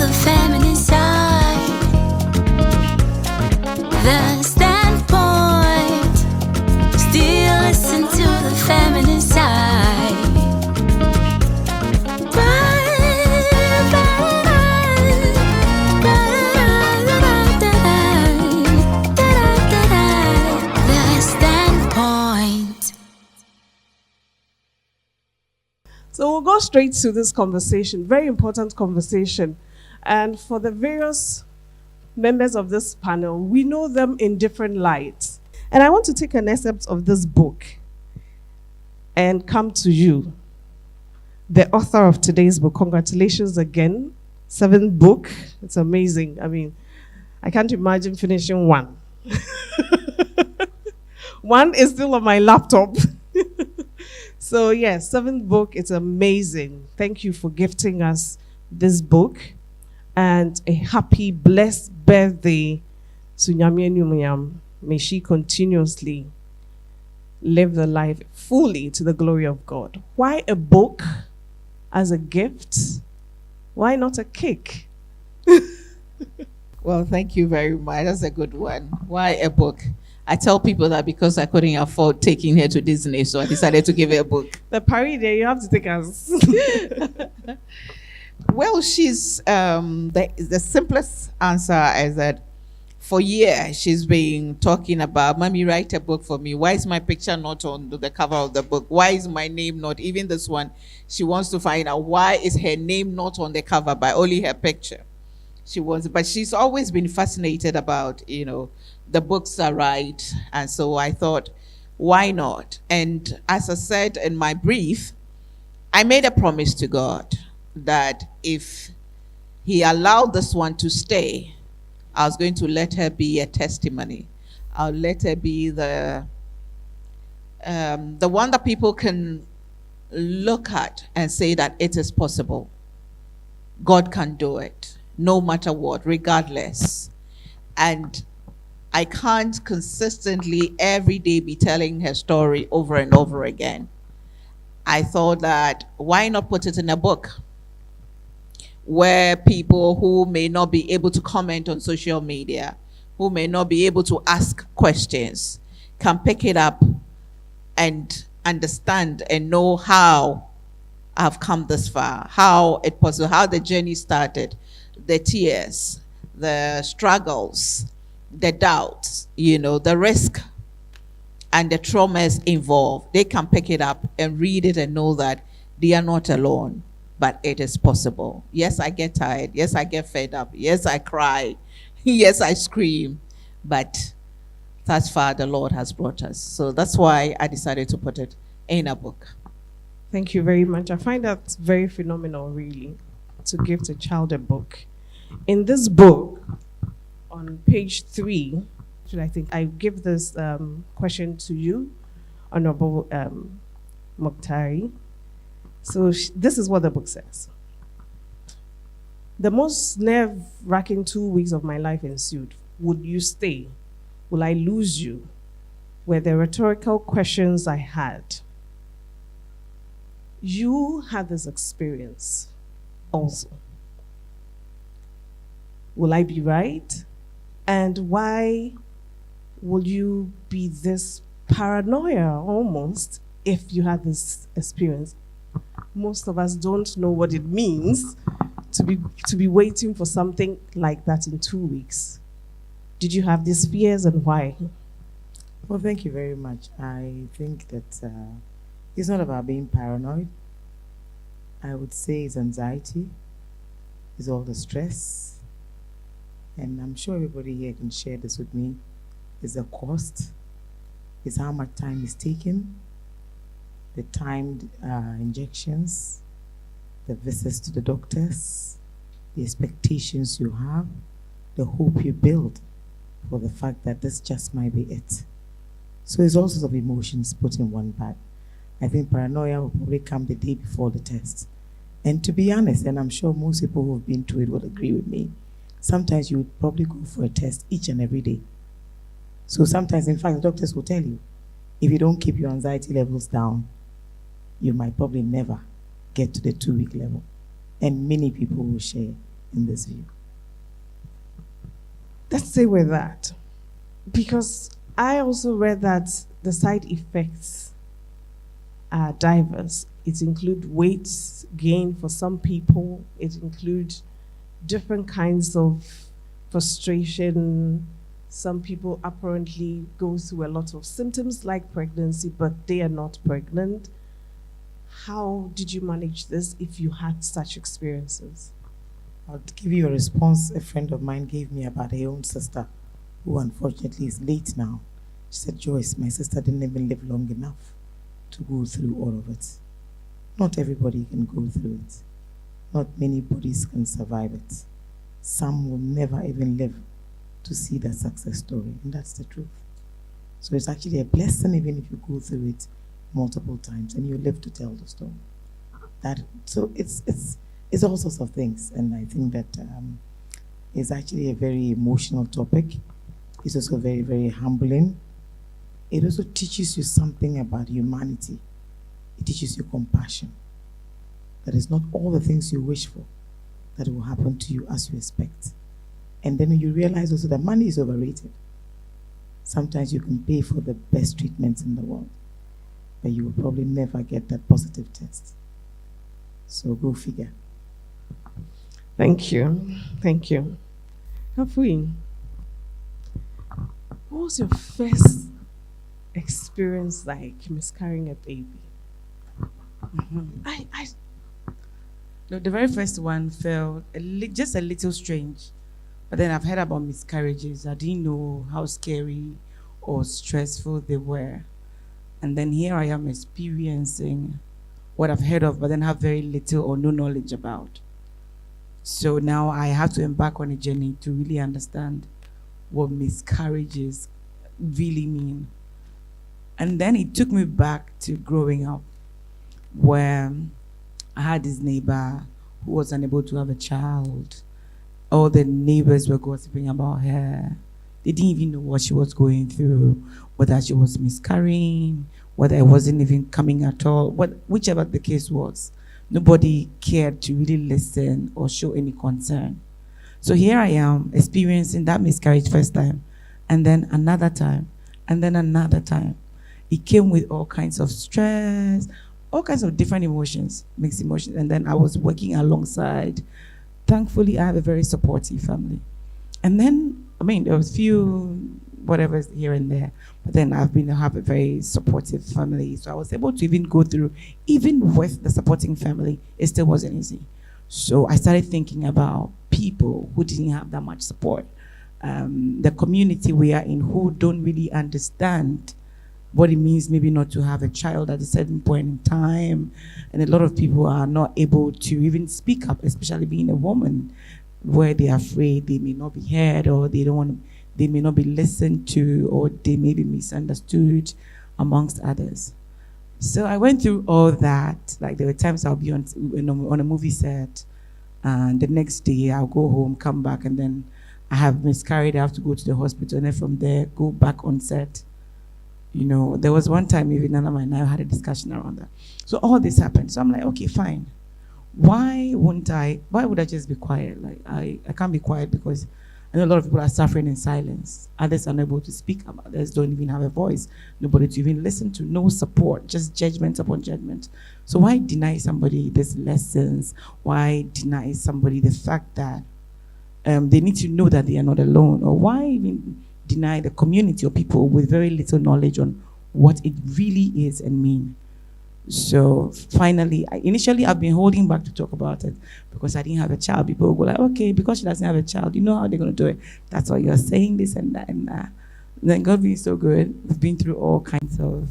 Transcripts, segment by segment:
the feminine side. The standpoint. Still listen to the feminine side. The standpoint. So we'll go straight to this conversation, very important conversation. And for the various members of this panel, we know them in different lights. And I want to take an excerpt of this book and come to you, the author of today's book. Congratulations again. 7th book. It's amazing. I mean, I can't imagine finishing one. One is still on my laptop. So yes, 7th book, it's amazing. Thank you for gifting us this book. And a happy, blessed birthday to Nyame Nyumyam. May she continuously live the life fully to the glory of God. Why a book as a gift? Why not a cake? Well, thank you very much. That's a good one. Why a book? I tell people that because I couldn't afford taking her to Disney, so I decided to give her a book. The party there, you have to take us. Well, she's the simplest answer is that for years she's been talking about, "Mommy, write a book for me. Why is my picture not on the cover of the book? Why is my name not?" Even this one, she wants to find out why is her name not on the cover, but only her picture. But she's always been fascinated about, the books I write. And so I thought, why not? And as I said in my brief, I made a promise to God that if he allowed this one to stay, I was going to let her be a testimony. I'll let her be the one that people can look at and say that it is possible. God can do it, no matter what, regardless. And I can't consistently every day be telling her story over and over again. I thought that why not put it in a book where people who may not be able to comment on social media, who may not be able to ask questions, can pick it up and understand and know how I've come this far, how it possible, how the journey started, the tears, the struggles, the doubts, the risk and the traumas involved. They can pick it up and read it and know that they are not alone, but it is possible. Yes, I get tired. Yes, I get fed up. Yes, I cry. Yes, I scream. But thus far, the Lord has brought us. So that's why I decided to put it in a book. Thank you very much. I find that very phenomenal, really, to give the child a book. In this book, on page 3, I give this question to you, Honorable Mokhtari. So this is what the book says. The most nerve-wracking 2 weeks of my life ensued. Would you stay? Will I lose you? Were the rhetorical questions I had. You had this experience also. Will I be right? And why will you be this paranoia almost if you had this experience? Most of us don't know what it means to be waiting for something like that in 2 weeks. Did you have these fears and why? Well, thank you very much. I think that it's not about being paranoid. I would say it's anxiety, it's all the stress. And I'm sure everybody here can share this with me. It's the cost, it's how much time is taken, the timed injections, the visits to the doctors, the expectations you have, the hope you build for the fact that this just might be it. So there's all sorts of emotions put in one bag. I think paranoia will probably come the day before the test. And to be honest, and I'm sure most people who have been through it will agree with me, sometimes you would probably go for a test each and every day. So sometimes, in fact, the doctors will tell you, if you don't keep your anxiety levels down, you might probably never get to the 2-week level. And many people will share in this view. Let's stay with that. Because I also read that the side effects are diverse. It includes weight gain for some people. It includes different kinds of frustration. Some people apparently go through a lot of symptoms like pregnancy, but they are not pregnant. How did you manage this if you had such experiences? I'll give you a response a friend of mine gave me about her own sister, who unfortunately is late now. She said, Joyce, my sister didn't even live long enough to go through all of it. Not everybody can go through it. Not many bodies can survive it. Some will never even live to see that success story, and that's the truth. So it's actually a blessing even if you go through it multiple times and you live to tell the story. So it's all sorts of things, and I think that it's actually a very emotional topic. It's also very, very humbling. It also teaches you something about humanity. It teaches you compassion. That is not all the things you wish for that will happen to you as you expect. And then you realize also that money is overrated. Sometimes you can pay for the best treatments in the world, but you will probably never get that positive test. So go figure. Thank you. Thank you. Kafui, what was your first experience like miscarrying a baby? No, the very first one felt just a little strange. But then I've heard about miscarriages. I didn't know how scary or stressful they were. And then here I am experiencing what I've heard of, but then have very little or no knowledge about. So now I have to embark on a journey to really understand what miscarriages really mean. And then it took me back to growing up, where I had this neighbor who was unable to have a child. All the neighbors were gossiping about her. They didn't even know what she was going through, whether she was miscarrying, whether it wasn't even coming at all, whichever the case was. Nobody cared to really listen or show any concern. So here I am experiencing that miscarriage first time, and then another time, and then another time. It came with all kinds of stress, all kinds of different emotions, mixed emotions. And then I was working alongside. Thankfully, I have a very supportive family. And then, there was few whatever here and there, but then I have a very supportive family. So I was able to even go through, even with the supporting family, it still wasn't easy. So I started thinking about people who didn't have that much support. The community we are in who don't really understand what it means maybe not to have a child at a certain point in time. And a lot of people are not able to even speak up, especially being a woman, where they're afraid they may not be heard, or they may not be listened to, or they may be misunderstood, amongst others. So I went through all that. Like, there were times I'll be on a movie set, and the next day I'll go home, come back, and then I have miscarried, I have to go to the hospital, and then from there, go back on set. There was one time even Nana and I had a discussion around that. So all this happened. So I'm like, okay, fine. Why would I just be quiet? Like, I can't be quiet because I know a lot of people are suffering in silence. Others are unable to speak up. Others don't even have a voice. Nobody to even listen to. No support. Just judgment upon judgment. So why deny somebody these lessons? Why deny somebody the fact that they need to know that they are not alone? Or why even deny the community or people with very little knowledge on what it really is and mean? So finally, initially I've been holding back to talk about it because I didn't have a child. People go like, okay, because she doesn't have a child, you know how they're going to do it. That's why you're saying this and that and that. And then God being so good, we've been through all kinds of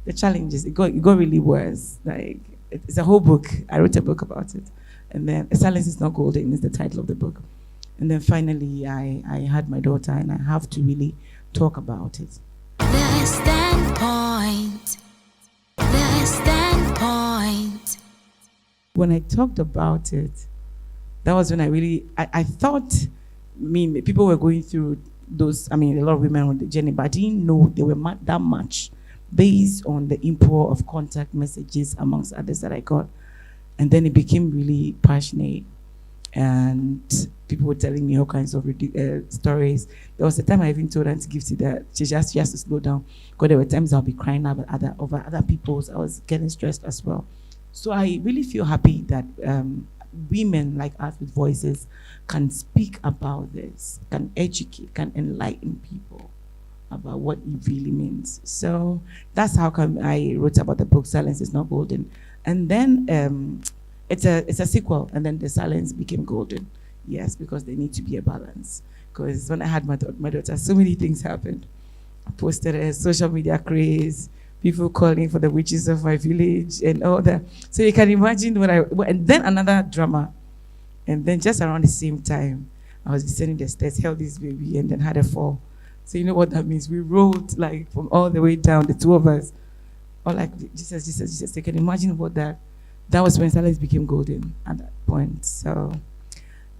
the challenges. It got really worse. Like, it's a whole book. I wrote a book about it. And then Silence is Not Golden is the title of the book. And then finally I had my daughter, and I have to really talk about it. Less than point. Less than point. When I talked about it, that was when I thought, people were going through those, a lot of women on the journey, but I didn't know they were that much based on the import of contact messages amongst others that I got. And then it became really passionate. and people were telling me all kinds of stories. There was a time I even told Auntie Gifty that she has to slow down, because there were times I'll be crying over other people's. I was getting stressed as well. So I really feel happy that women like us with voices can speak about this, can educate, can enlighten people about what it really means. So that's how come I wrote about the book Silence is Not Golden. And then it's a sequel, and then the silence became golden. Yes, because there need to be a balance. Because when I had my daughter, so many things happened. I posted a social media craze, people calling for the witches of my village and all that. So you can imagine and then another drama. And then just around the same time, I was descending the stairs, held this baby, and then had a fall. So you know what that means? We rolled like from all the way down, the two of us. Or like, Jesus, Jesus, Jesus. You can imagine what that was when silence became golden at that point. So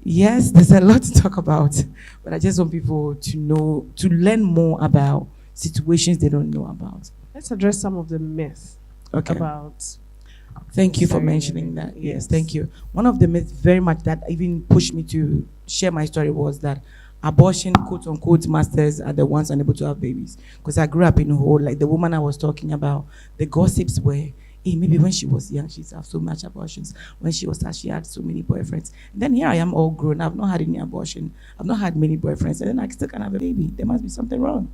yes, there's a lot to talk about, but I just want people to know, to learn more about situations they don't know about. Let's address some of the myths about. Thank you for mentioning that. Yes, thank you. One of the myths very much that even pushed me to share my story was that abortion, quote unquote, masters are the ones unable to have babies. Because I grew up in a whole, like the woman I was talking about, the gossips were, hey, maybe when she was young, she's had so much abortions. When she was young, she had so many boyfriends. And then here I am all grown. I've not had any abortion. I've not had many boyfriends. And then I still can have a baby. There must be something wrong.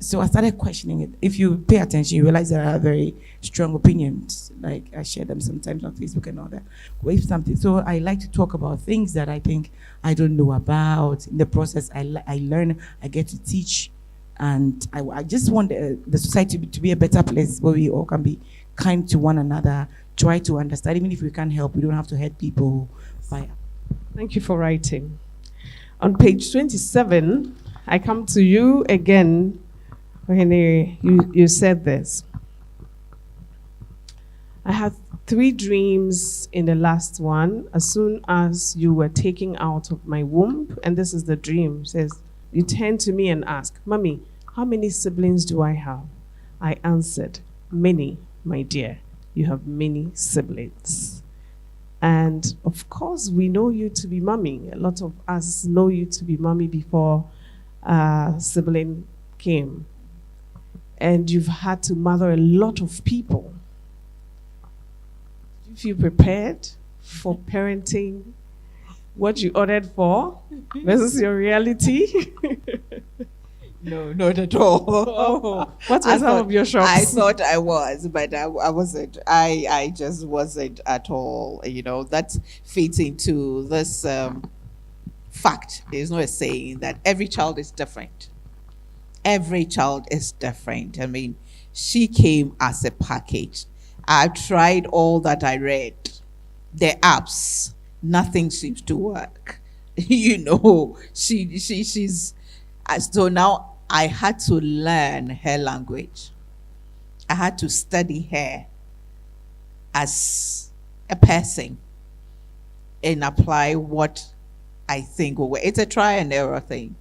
So I started questioning it. If you pay attention, you realize that I have very strong opinions. Like I share them sometimes on Facebook and all that. With something. So I like to talk about things that I think I don't know about. In the process, I learn, I get to teach. And I just want the society to be a better place where we all can be kind to one another, try to understand. Even if we can't help, we don't have to hurt people. Thank you for writing. On page 27, I come to you again. Henry, you said this. I had 3 dreams in the last one. As soon as you were taken out of my womb, and this is the dream, says, you turned to me and asked, Mommy, how many siblings do I have? I answered, many, my dear. You have many siblings. And of course, we know you to be Mommy. A lot of us know you to be Mommy before sibling came. And you've had to mother a lot of people. Do you feel prepared for parenting what you ordered for versus your reality? No, not at all. Oh, what were some of your shocks? I thought I was, but I wasn't. I just wasn't at all. You know, that fits into this fact. There's no saying that every child is different. Every child is different. I mean, she came as a package. I've tried all that I read. The apps, nothing seems to work. You know, she's so now I had to learn her language. I had to study her as a person and apply what I think will work. It's a try and error thing.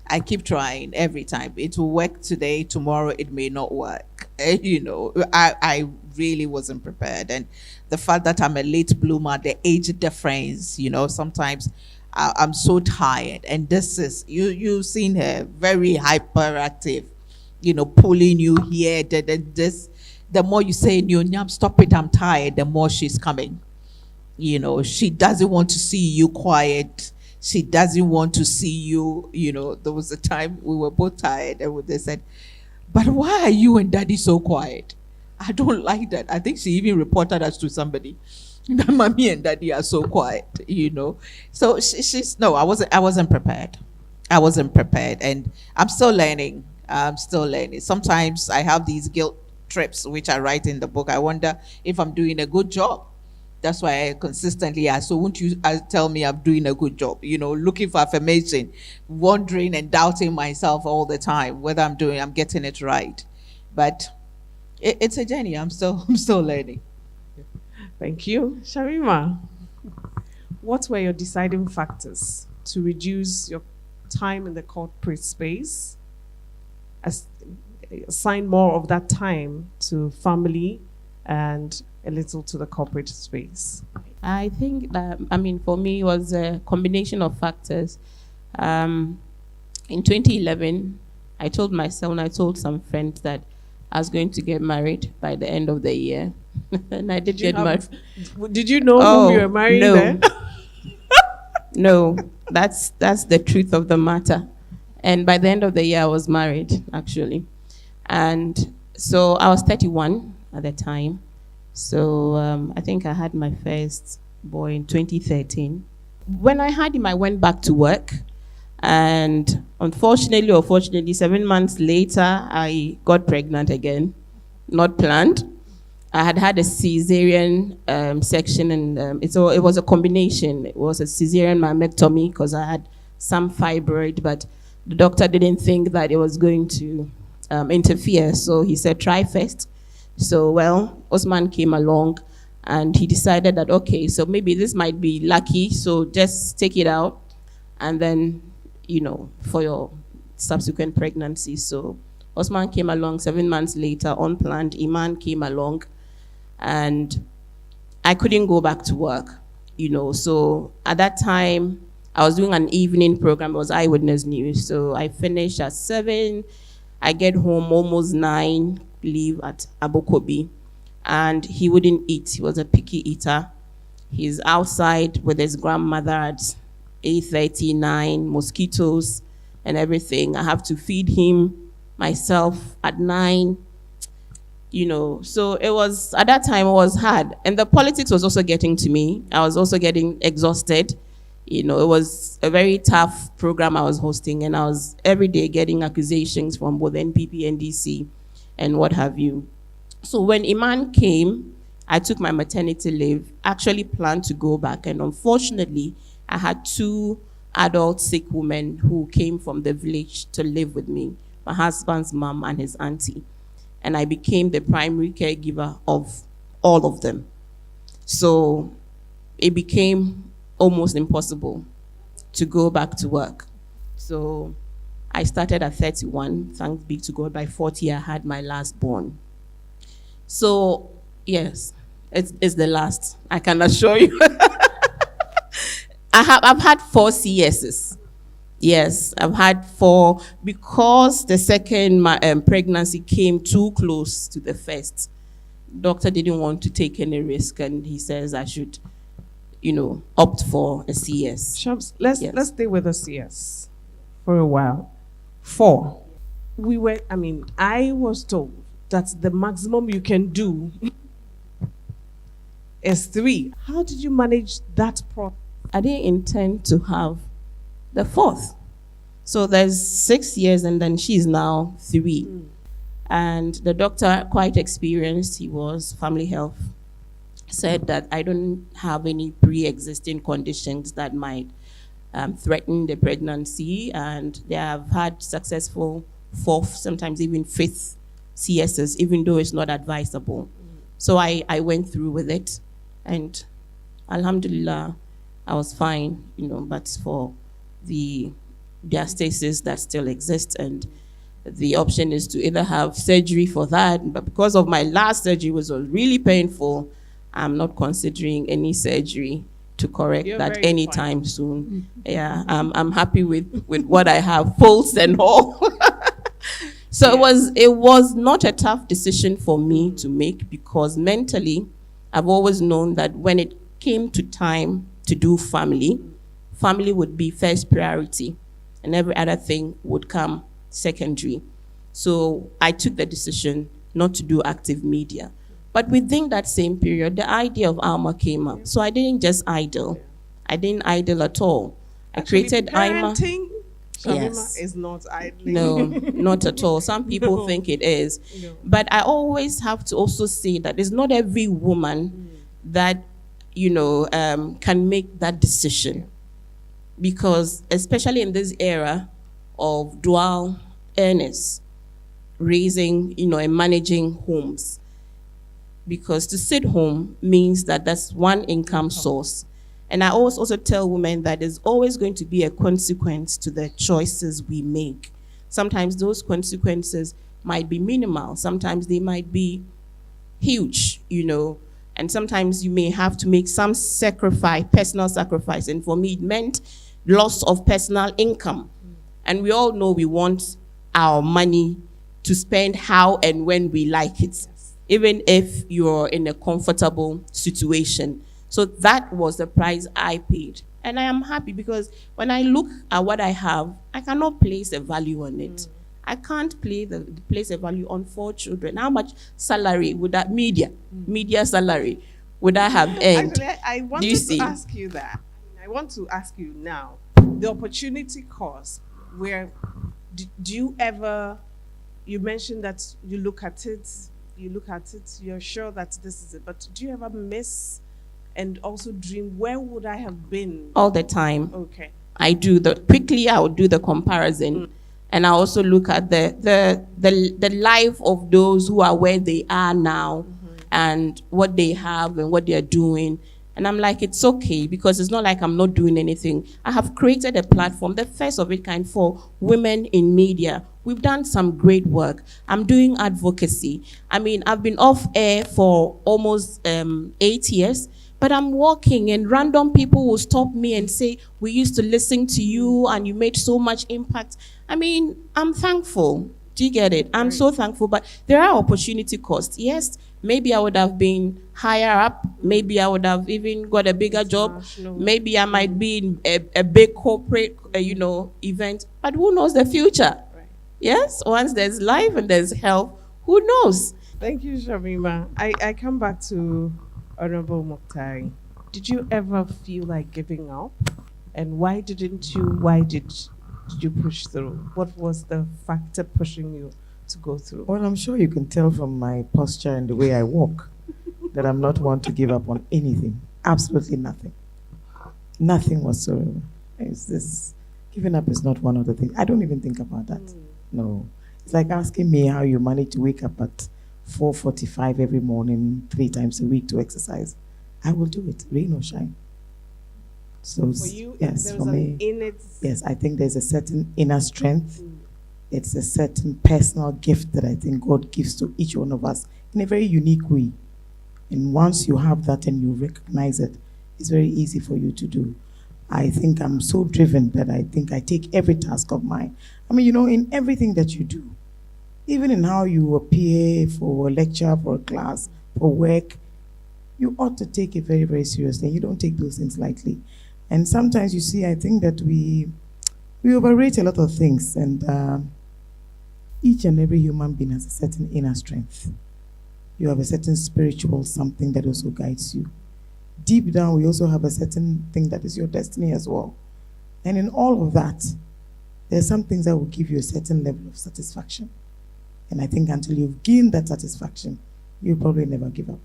I keep trying every time. It will work today, tomorrow it may not work. You know, I really wasn't prepared. And the fact that I'm a late bloomer, the age difference, you know, sometimes I'm so tired. And this is, you've seen her, very hyperactive, you know, pulling you here. The more you say, Nyam, stop it, I'm tired, the more she's coming. You know, she doesn't want to see you quiet. She doesn't want to see you, you know. There was a time we were both tired and they said, but why are you and Daddy so quiet? I don't like that. I think she even reported us to somebody that Mommy and Daddy are so quiet, you know. So I wasn't prepared. I wasn't prepared, and I'm still learning. Sometimes I have these guilt trips, which I write in the book. I wonder if I'm doing a good job. That's why I consistently ask, so won't you tell me I'm doing a good job? You know, looking for affirmation, wondering and doubting myself all the time, whether I'm getting it right. But it's a journey. I'm still learning. Thank you. Sharima, what were your deciding factors to reduce your time in the corporate space, assign more of that time to family and a little to the corporate space? I think that, for me, it was a combination of factors. In 2011, I told myself and I told some friends that I was going to get married by the end of the year. And I did get married. Did you know whom you were marrying no. then? No, that's the truth of the matter. And by the end of the year, I was married, actually. And so I was 31 at the time. So I think I had my first boy in 2013. When I had him, I went back to work. And unfortunately or fortunately, 7 months later, I got pregnant again, not planned. I had a cesarean section, and it was a combination. It was a cesarean mammectomy because I had some fibroid, but the doctor didn't think that it was going to interfere, so he said, try first. So, well, Osman came along, and he decided that, okay, so maybe this might be lucky, so just take it out, and then, for your subsequent pregnancy. So Osman came along 7 months later, unplanned. Iman came along, and I couldn't go back to work, So at that time, I was doing an evening program. It was Eyewitness News. So I finished at 7. I get home almost 9, leave at Abokobi. And he wouldn't eat. He was a picky eater. He's outside with his grandmother at 8:30, 9, mosquitoes and everything. I have to feed him myself at 9. So it was, at that time, it was hard. And the politics was also getting to me. I was also getting exhausted. It was a very tough program I was hosting, and I was every day getting accusations from both NPP and DC and what have you. So when Iman came, I took my maternity leave, actually planned to go back, and unfortunately, I had 2 adult sick women who came from the village to live with me, my husband's mom and his auntie. And I became the primary caregiver of all of them. So it became almost impossible to go back to work. So I started at 31. Thanks be to God, by 40, I had my last born. So, yes, it's the last, I can assure you. I've had 4 CSs. Yes, I've had 4 because the second pregnancy came too close to the first. Doctor didn't want to take any risk, and he says I should, opt for a CS. Shams, let's stay with the CS for a while. 4. I was told that the maximum you can do is 3. How did you manage that process? I didn't intend to have the 4th. So there's 6 years, and then she's now 3. And the doctor, quite experienced, he was family health, said that I don't have any pre-existing conditions that might threaten the pregnancy, and they have had successful 4th, sometimes even 5th CSs, even though it's not advisable. So I went through with it, and alhamdulillah, I was fine, but for the diastasis that still exists, and the option is to either have surgery for that, but because of my last surgery was really painful, I'm not considering any surgery to correct that anytime soon. Yeah, I'm happy with what I have, pulse and all. So it was not a tough decision for me to make, because mentally, I've always known that when it came to time to do family would be first priority, and every other thing would come secondary. So I took the decision not to do active media. But within that same period, the idea of Alma came up. So I didn't just idle. I didn't idle at all. I created Alma. Shamima is not idling. No, not at all. Some people think it is. No. But I always have to also say that it's not every woman that, can make that decision. Because especially in this era of dual earners, raising, and managing homes, because to sit home means that that's one income source. And I always also tell women that there's always going to be a consequence to the choices we make. Sometimes those consequences might be minimal. Sometimes they might be huge, And sometimes you may have to make some sacrifice, personal sacrifice. And for me, it meant loss of personal income. And we all know we want our money to spend how and when we like it, even if you're in a comfortable situation. So that was the price I paid. And I am happy because when I look at what I have, I cannot place a value on it. I can't place a value on 4 children. How much salary would that media salary would I have earned? Actually, I Do wanted you to see? ask you that. I want to ask you now, the opportunity cost, where do you ever, you mentioned that you look at it, you're sure that this is it, but do you ever miss and also dream, where would I have been? All the time. Okay. I would do the comparison. And I also look at the life of those who are where they are now and what they have and what they're doing. And I'm like, it's okay, because it's not like I'm not doing anything. I have created a platform, the first of its kind, for women in media. We've done some great work. I'm doing advocacy. I mean, I've been off air for almost 8 years, but I'm walking and random people will stop me and say, we used to listen to you and you made so much impact. I mean, I'm thankful. Do you get it? I'm so thankful, but there are opportunity costs. Yes, maybe I would have been higher up. Maybe I would have even got a bigger job. Maybe I might be in a big corporate, event. But who knows the future? Right. Yes, once there's life and there's health, who knows? Thank you, Shamima. I come back to Honorable Mukhtar. Did you ever feel like giving up? And why didn't you? Why did you push through? What was the factor pushing you to go through? Well, I'm sure you can tell from my posture and the way I walk that I'm not one to give up on anything. Absolutely nothing. Nothing whatsoever. It's this giving up is not one of the things. I don't even think about that. No. It's like asking me how you manage to wake up at 4:45 every morning, 3 times a week to exercise. I will do it, rain or shine. So For you, yes, there for was me, an innate. yes, I think there's a certain inner strength. It's a certain personal gift that I think God gives to each one of us in a very unique way. And once you have that and you recognize it, it's very easy for you to do. I think I'm so driven that I think I take every task of mine. I mean, in everything that you do, even in how you appear for a lecture, for a class, for work, you ought to take it very, very seriously. You don't take those things lightly. And sometimes you see, I think that we overrate a lot of things, and each and every human being has a certain inner strength. You have a certain spiritual something that also guides you. Deep down, we also have a certain thing that is your destiny as well. And in all of that, there are some things that will give you a certain level of satisfaction. And I think until you've gained that satisfaction, you'll probably never give up.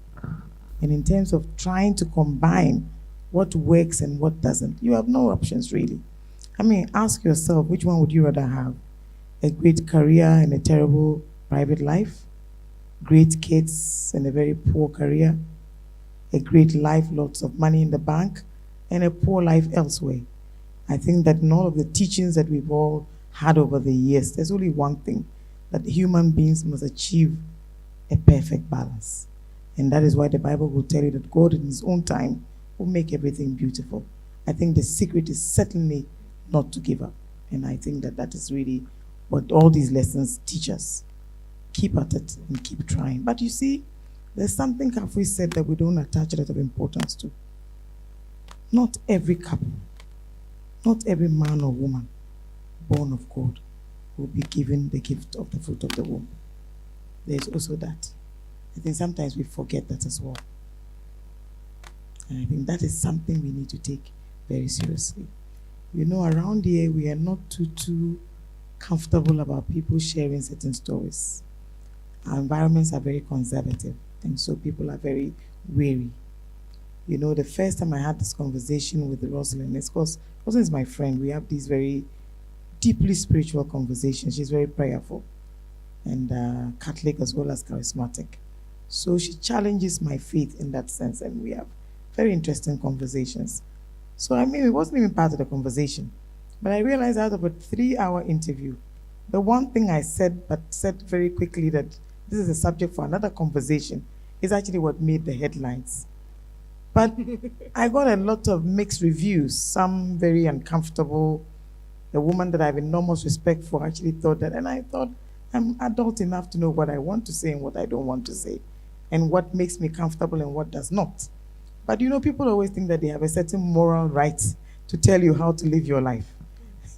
And in terms of trying to combine what works and what doesn't, you have no options really. I mean, ask yourself, which one would you rather have? A great career and a terrible private life? Great kids and a very poor career? A great life, lots of money in the bank, and a poor life elsewhere? I think that in all of the teachings that we've all had over the years, there's only one thing, that human beings must achieve a perfect balance. And that is why the Bible will tell you that God in his own time will make everything beautiful. I think the secret is certainly not to give up. And I think that that is really what all these lessons teach us. Keep at it and keep trying. But you see, there's something Kafui said that we don't attach a lot of importance to. Not every couple, not every man or woman born of God will be given the gift of the fruit of the womb. There's also that. I think sometimes we forget that as well. And I think that is something we need to take very seriously. Around here, we are not too comfortable about people sharing certain stories. Our environments are very conservative, and so people are very wary. The first time I had this conversation with Rosalind, it's because Rosalind is my friend. We have these very deeply spiritual conversations. She's very prayerful and Catholic as well as charismatic. So she challenges my faith in that sense, and we have very interesting conversations. So it wasn't even part of the conversation, but I realized out of a 3-hour interview, the one thing I said, but said very quickly that this is a subject for another conversation, is actually what made the headlines. But I got a lot of mixed reviews, some very uncomfortable. The woman that I have enormous respect for actually thought that, and I thought, I'm adult enough to know what I want to say and what I don't want to say, and what makes me comfortable and what does not. But people always think that they have a certain moral right to tell you how to live your life.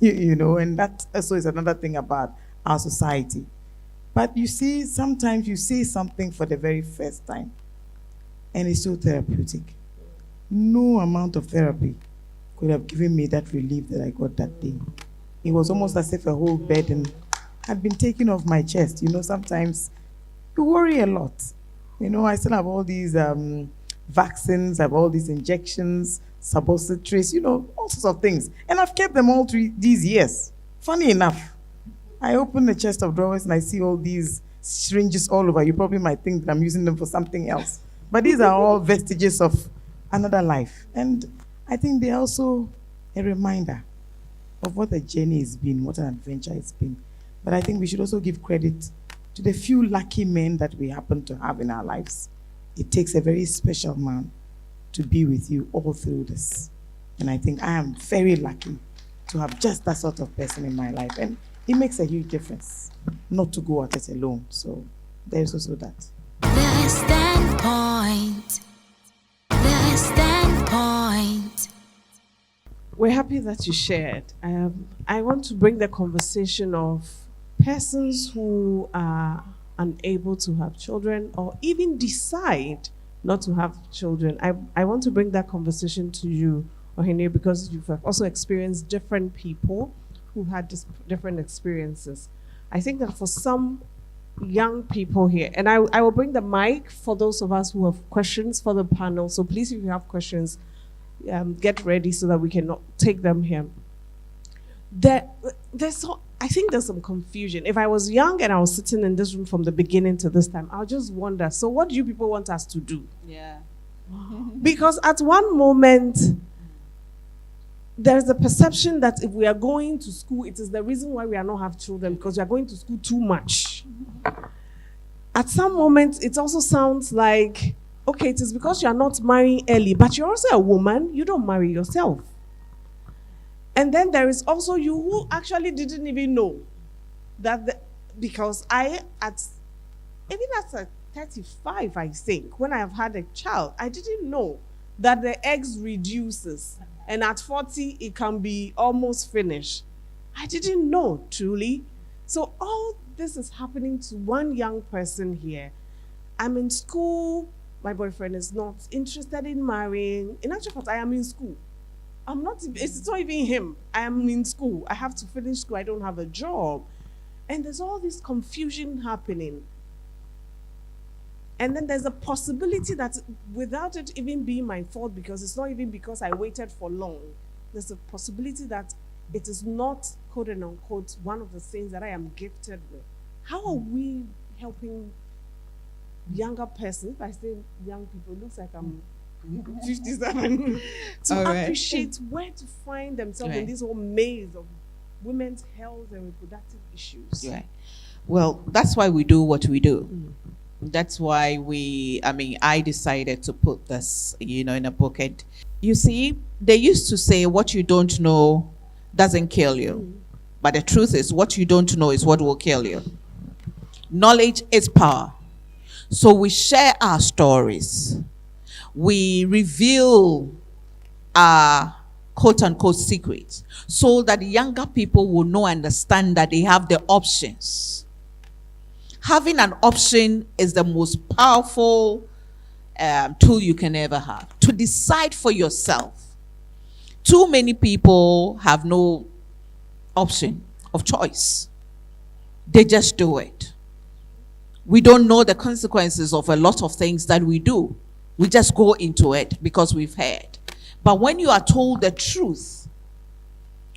And that also is another thing about our society. But you see, sometimes you say something for the very first time, and it's so therapeutic. No amount of therapy could have given me that relief that I got that day. It was almost as if a whole burden had been taken off my chest. Sometimes you worry a lot. I still have all these vaccines, I have all these injections, suppositories, all sorts of things. And I've kept them all through these years. Funny enough, I open the chest of drawers and I see all these syringes all over. You probably might think that I'm using them for something else. But these are all vestiges of another life. And I think they're also a reminder of what the journey has been, what an adventure it's been. But I think we should also give credit to the few lucky men that we happen to have in our lives. It takes a very special man to be with you all through this. And I think I am very lucky to have just that sort of person in my life. And it makes a huge difference not to go at it alone. So there's also that. The standpoint. The standpoint. We're happy that you shared. I want to bring the conversation of persons who are unable to have children or even decide not to have children. I want to bring that conversation to you, Ohene, because you've also experienced different people who had different experiences. I think that for some young people here, and I will bring the mic for those of us who have questions for the panel. So please, if you have questions, get ready so that we can take them here. I think there's some confusion. If I was young and I was sitting in this room from the beginning to this time, I'll just wonder, so what do you people want us to do? Yeah. Because at one moment, there's a perception that if we are going to school, it is the reason why we are not have children, because we are going to school too much. At some moment, it also sounds like, okay, it is because you are not marrying early, but you're also a woman, you don't marry yourself. And then there is also you who actually didn't even know that, because even at 35, I think, when I have had a child, I didn't know that the eggs reduces. And at 40, it can be almost finished. I didn't know, truly. So all this is happening to one young person here. I'm in school. My boyfriend is not interested in marrying. In actual fact, I am in school. It's not even him. I am in school. I have to finish school. I don't have a job. And there's all this confusion happening. And then there's a possibility that without it even being my fault, because it's not even because I waited for long, there's a possibility that it is not, quote and unquote, one of the things that I am gifted with. How are we helping younger persons? If I say young people, it looks like I'm 57, to appreciate where to find themselves in this whole maze of women's health and reproductive issues. Right. Well, that's why we do what we do. That's why I decided to put this, in a book. And you see, they used to say what you don't know doesn't kill you. But the truth is, what you don't know is what will kill you. Knowledge is power. So we share our stories. We reveal our quote-unquote secrets so that younger people will know and understand that they have the options. Having an option is the most powerful tool you can ever have. To decide for yourself. Too many people have no option of choice. They just do it. We don't know the consequences of a lot of things that we do. We just go into it because we've heard. But when you are told the truth,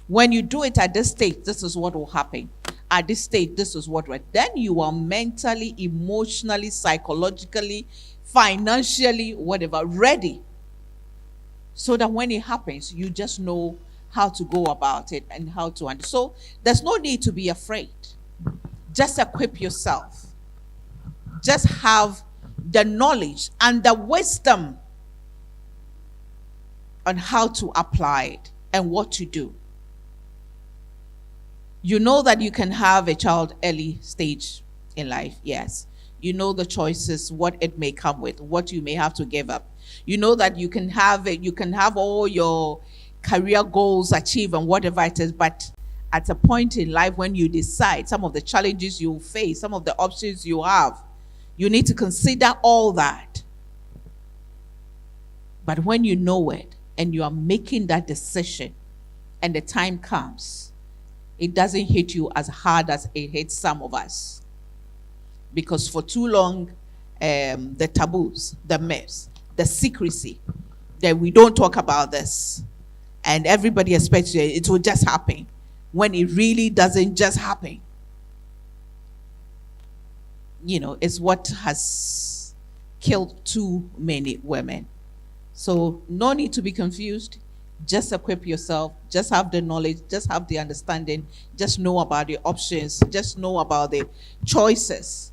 when you do it at this stage, this is what will happen. At this stage, this is what will happen. Then you are mentally, emotionally, psychologically, financially, whatever, ready. So that when it happens, you just know how to go about it and how to handle. So there's no need to be afraid. Just equip yourself. Just have the knowledge and the wisdom on how to apply it and what to do. You know that you can have a child early stage in life, yes. You know the choices, what it may come with, what you may have to give up. You know that you can have it, you can have all your career goals achieved and whatever it is, but at a point in life when you decide some of the challenges you face, some of the options you have, you need to consider all that. But when you know it and you are making that decision and the time comes, it doesn't hit you as hard as it hits some of us. Because for too long, the taboos, the myths, the secrecy, that we don't talk about this, and everybody expects it will just happen, when it really doesn't just happen. You know, it's what has killed too many women. So no need to be confused. Just equip yourself. Just have the knowledge. Just have the understanding. Just know about the options. Just know about the choices,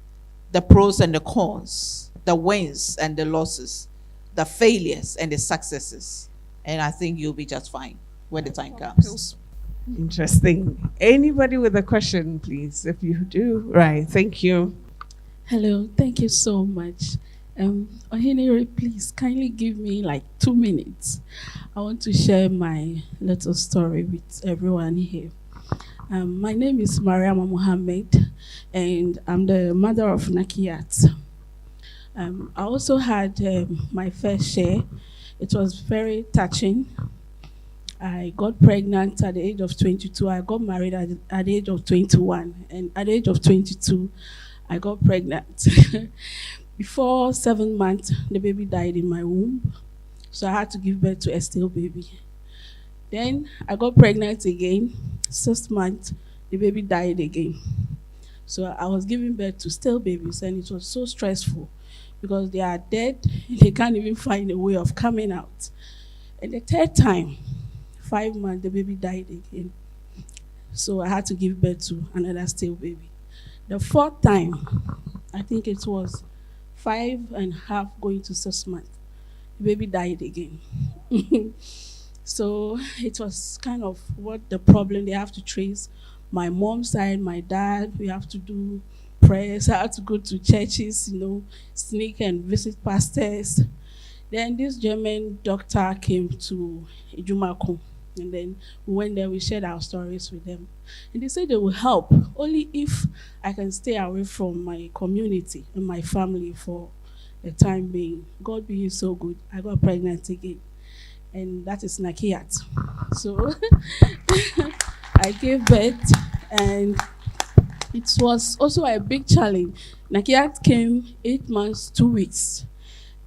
the pros and the cons, the wins and the losses, the failures and the successes. And I think you'll be just fine when the time comes. Interesting. Anybody with a question, please? If you do, right. Thank you. Hello, thank you so much. Ohinere, please kindly give me like 2 minutes. I want to share my little story with everyone here. My name is Mariama Mohammed, and I'm the mother of Nakiyat. I also had my first share. It was very touching. I got pregnant at the age of 22. I got married at the age of 21. And at the age of 22, I got pregnant. Before 7 months, the baby died in my womb. So I had to give birth to a still baby. Then I got pregnant again. 6 months, the baby died again. So I was giving birth to still babies, and it was so stressful because they are dead. They can't even find a way of coming out. And the third time, 5 months, the baby died again. So I had to give birth to another still baby. The fourth time, I think it was 5.5 going to 6 months, the baby died again. So it was kind of what the problem they have to trace. My mom's side, my dad, we have to do prayers. I had to go to churches, sneak and visit pastors. Then this German doctor came to Ijumako, and then we went there, we shared our stories with them. And they said they will help only if I can stay away from my community and my family for the time being. God being so good, I got pregnant again. And that is Nakiyat. So I gave birth, and it was also a big challenge. Nakiyat came 8 months, 2 weeks.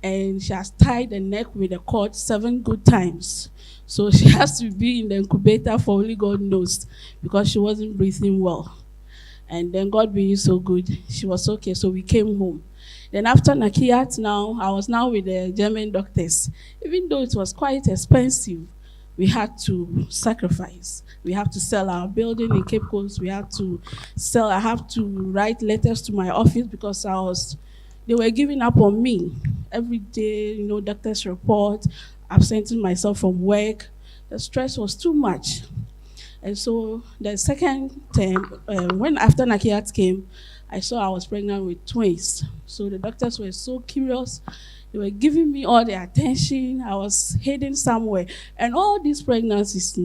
And she has tied the neck with a cord 7 good times. So she has to be in the incubator for only God knows, because she wasn't breathing well. And then God being so good, she was okay, so we came home. Then after Nakiyat now, I was now with the German doctors. Even though it was quite expensive, we had to sacrifice. We have to sell our building in Cape Coast. We had to sell. I have to write letters to my office because they were giving up on me. Every day, doctor's report, absenting myself from work. The stress was too much. And so the second term, when after Nakiyat came, I saw I was pregnant with twins. So the doctors were so curious. They were giving me all their attention. I was heading somewhere. And all these pregnancies,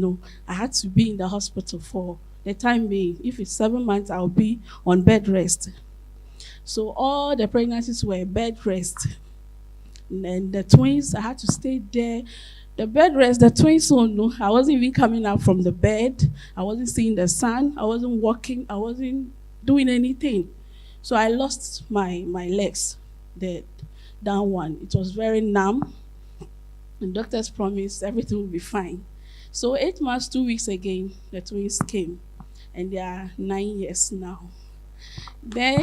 I had to be in the hospital for the time being. If it's 7 months, I'll be on bed rest. So all the pregnancies were bed rest. And the twins, I had to stay there. The bed rest, the twins don't know. I wasn't even coming up from the bed. I wasn't seeing the sun. I wasn't walking. I wasn't doing anything. So I lost my legs, the down one. It was very numb. The doctors promised everything would be fine. So 8 months, 2 weeks again, the twins came. And they are 9 years now. Then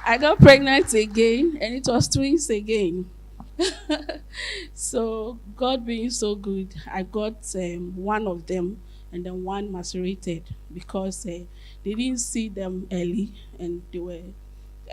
I got pregnant again, and it was twins again. So God being so good, I got one of them, and then one macerated because they didn't see them early, and they were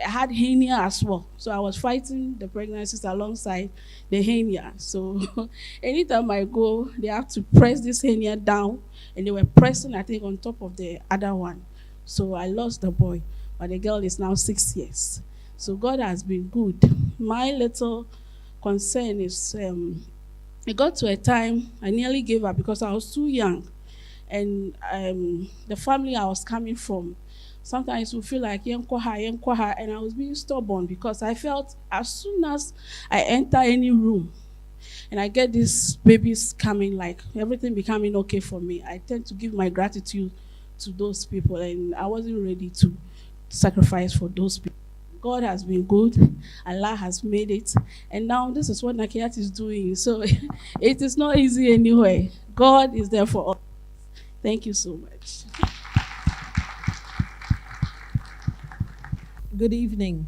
I had hernia as well. So I was fighting the pregnancies alongside the hernia. So anytime I go, they have to press this hernia down, and they were pressing, I think, on top of the other one. So I lost the boy, but the girl is now 6 years. So God has been good. My little concern is it got to a time I nearly gave up because I was too young. And the family I was coming from, sometimes we feel like yenkwaha, and I was being stubborn because I felt as soon as I enter any room and I get these babies coming, like everything becoming okay for me, I tend to give my gratitude to those people, and I wasn't ready to sacrifice for those people. God has been good. Allah has made it. And now this is what Nakiat is doing. So it is not easy anyway. God is there for us. Thank you so much. Good evening.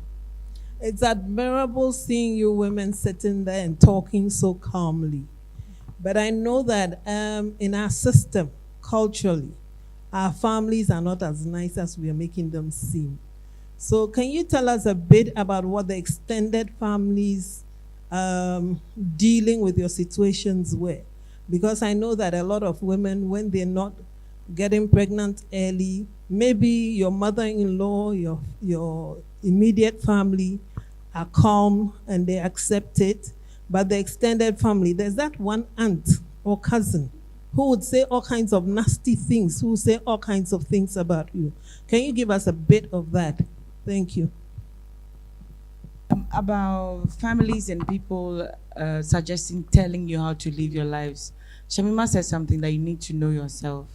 It's admirable seeing you women sitting there and talking so calmly. But I know that in our system, culturally, our families are not as nice as we are making them seem. So can you tell us a bit about what the extended families dealing with your situations were? Because I know that a lot of women, when they're not getting pregnant early, maybe your mother-in-law, your immediate family are calm and they accept it, but the extended family, there's that one aunt or cousin who would say all kinds of nasty things, who would say all kinds of things about you. Can you give us a bit of that? Thank you. About families and people suggesting, telling you how to live your lives. Shamima said something that you need to know yourself.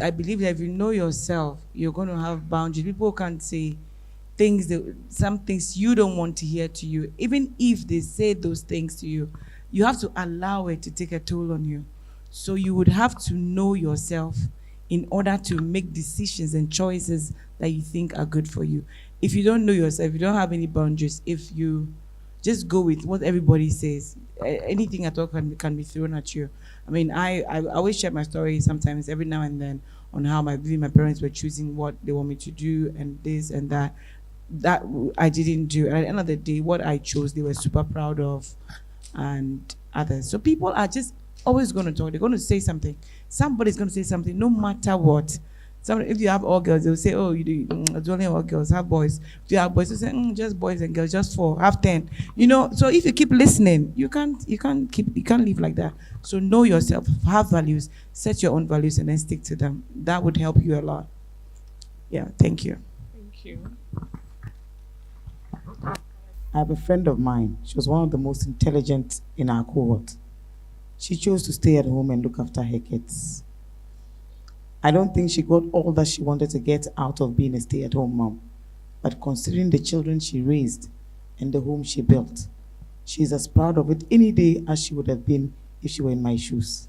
I believe that if you know yourself, you're going to have boundaries. People can't say some things you don't want to hear to you. Even if they say those things to you, you have to allow it to take a toll on you. So you would have to know yourself in order to make decisions and choices that you think are good for you. If you don't know yourself, you don't have any boundaries, if you just go with what everybody says, anything at all can be thrown at you. I mean, I always share my story sometimes, every now and then, on how my parents were choosing what they want me to do and this and that. That I didn't do. And at the end of the day, what I chose, they were super proud of, and others. So people are just always going to talk. They're going to say something. Somebody's going to say something, no matter what. If you have all girls, they'll say, "Oh, it's only all girls. Have boys." If you have boys, they'll say, "Just boys and girls, just 4, have 10." You know. So if you keep listening, you can't live like that. So know yourself, have values, set your own values, and then stick to them. That would help you a lot. Yeah. Thank you. Thank you. I have a friend of mine. She was one of the most intelligent in our cohort. She chose to stay at home and look after her kids. I don't think she got all that she wanted to get out of being a stay-at-home mom. But considering the children she raised and the home she built, she's as proud of it any day as she would have been if she were in my shoes.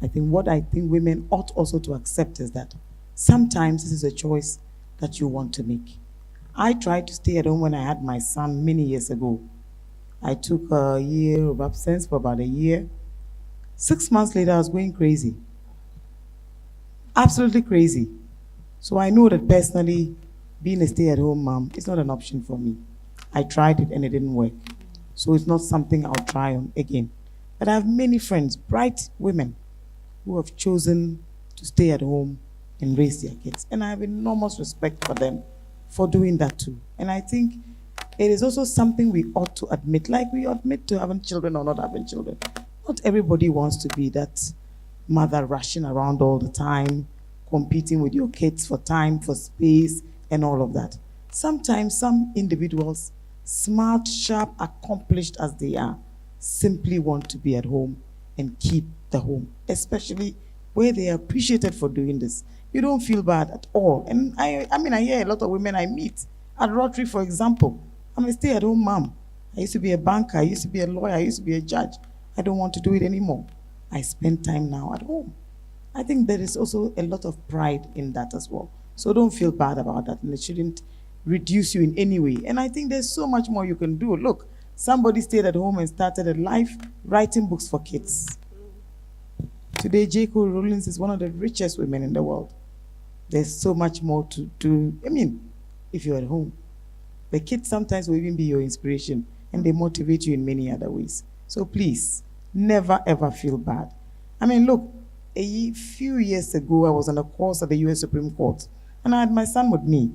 I think women ought also to accept is that sometimes this is a choice that you want to make. I tried to stay at home when I had my son many years ago. I took a year of absence for about a year. 6 months later, I was going crazy. Absolutely crazy. So I know that personally, being a stay-at-home mom is not an option for me. I tried it and it didn't work. So it's not something I'll try on again. But I have many friends, bright women, who have chosen to stay at home and raise their kids. And I have enormous respect for them for doing that too. And I think it is also something we ought to admit, like we admit to having children or not having children. Not everybody wants to be that mother rushing around all the time, competing with your kids for time, for space, and all of that. Sometimes some individuals, smart, sharp, accomplished as they are, simply want to be at home and keep the home, especially where they are appreciated for doing this. You don't feel bad at all. And I hear a lot of women I meet at Rotary, for example. I'm a stay-at-home mom. I used to be a banker, I used to be a lawyer, I used to be a judge. I don't want to do it anymore. I spend time now at home. I think there is also a lot of pride in that as well. So don't feel bad about that, and it shouldn't reduce you in any way. And I think there's so much more you can do. Look, somebody stayed at home and started a life writing books for kids. Today, J. Cole Rollins is one of the richest women in the world. There's so much more to do. I mean, if you're at home. The kids sometimes will even be your inspiration, and they motivate you in many other ways. So please, never ever feel bad. I mean, look, few years ago, I was on a course at the US Supreme Court, and I had my son with me.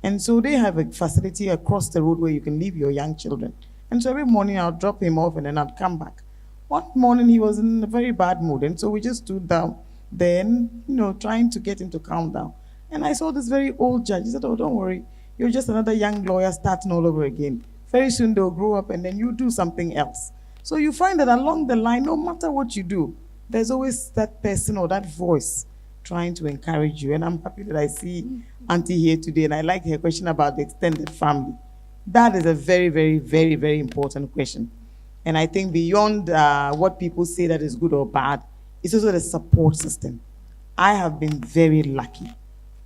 And so they have a facility across the road where you can leave your young children. And so every morning I'll drop him off and then I'd come back. One morning he was in a very bad mood, and so we just stood down then, trying to get him to calm down. And I saw this very old judge. He said, "Oh, don't worry, you're just another young lawyer starting all over again. Very soon they'll grow up and then you do something else." So you find that along the line, no matter what you do, there's always that person or that voice trying to encourage you. And I'm happy that I see Auntie here today, and I like her question about the extended family. That is a very, very, very, very important question. And I think beyond what people say that is good or bad, it's also the support system. I have been very lucky.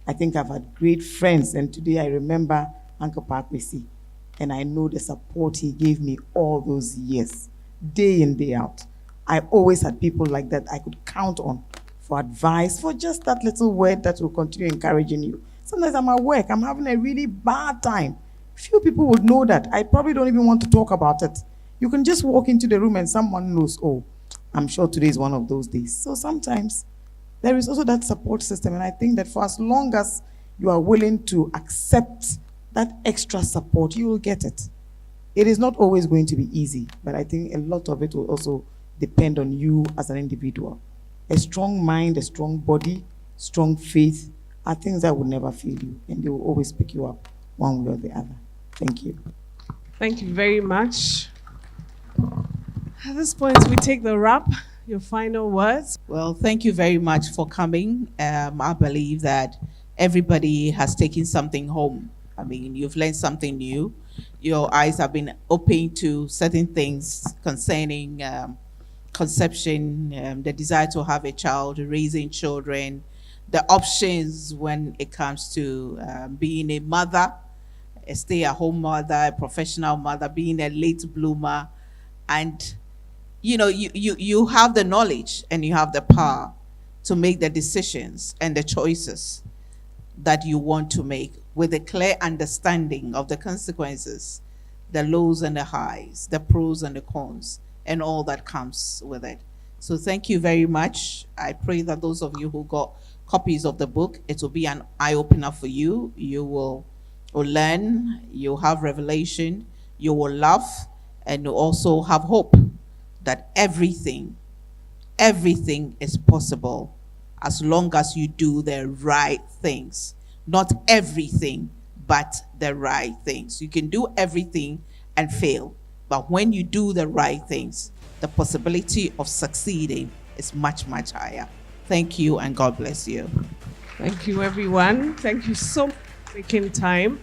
I think I've had great friends, and today I remember Uncle Pakwesi, and I know the support he gave me all those years, day in, day out. I always had people like that I could count on for advice, for just that little word that will continue encouraging you. Sometimes I'm at work, I'm having a really bad time. Few people would know that. I probably don't even want to talk about it. You can just walk into the room and someone knows, "Oh, I'm sure today is one of those days." So sometimes there is also that support system, and I think that for as long as you are willing to accept that extra support, you will get it. It is not always going to be easy, but I think a lot of it will also depend on you as an individual. A strong mind, a strong body, strong faith are things that will never fail you, and they will always pick you up one way or the other. Thank you. Thank you very much. At this point, we take the wrap. Your final words. Well, thank you very much for coming. I believe that everybody has taken something home. I mean, you've learned something new. Your eyes have been open to certain things concerning conception, the desire to have a child, raising children, the options when it comes to being a mother, a stay-at-home mother, a professional mother, being a late bloomer. And you have the knowledge and you have the power to make the decisions and the choices that you want to make with a clear understanding of the consequences, the lows and the highs, the pros and the cons, and all that comes with it. So thank you very much. I pray that those of you who got copies of the book, it will be an eye-opener for you. You will learn, you'll have revelation, you will laugh, and you also have hope that everything is possible as long as you do the right things. Not everything, but the right things. You can do everything and fail, but when you do the right things, the possibility of succeeding is much, much higher. Thank you, and God bless you. Thank you, everyone. Thank you so much for taking time.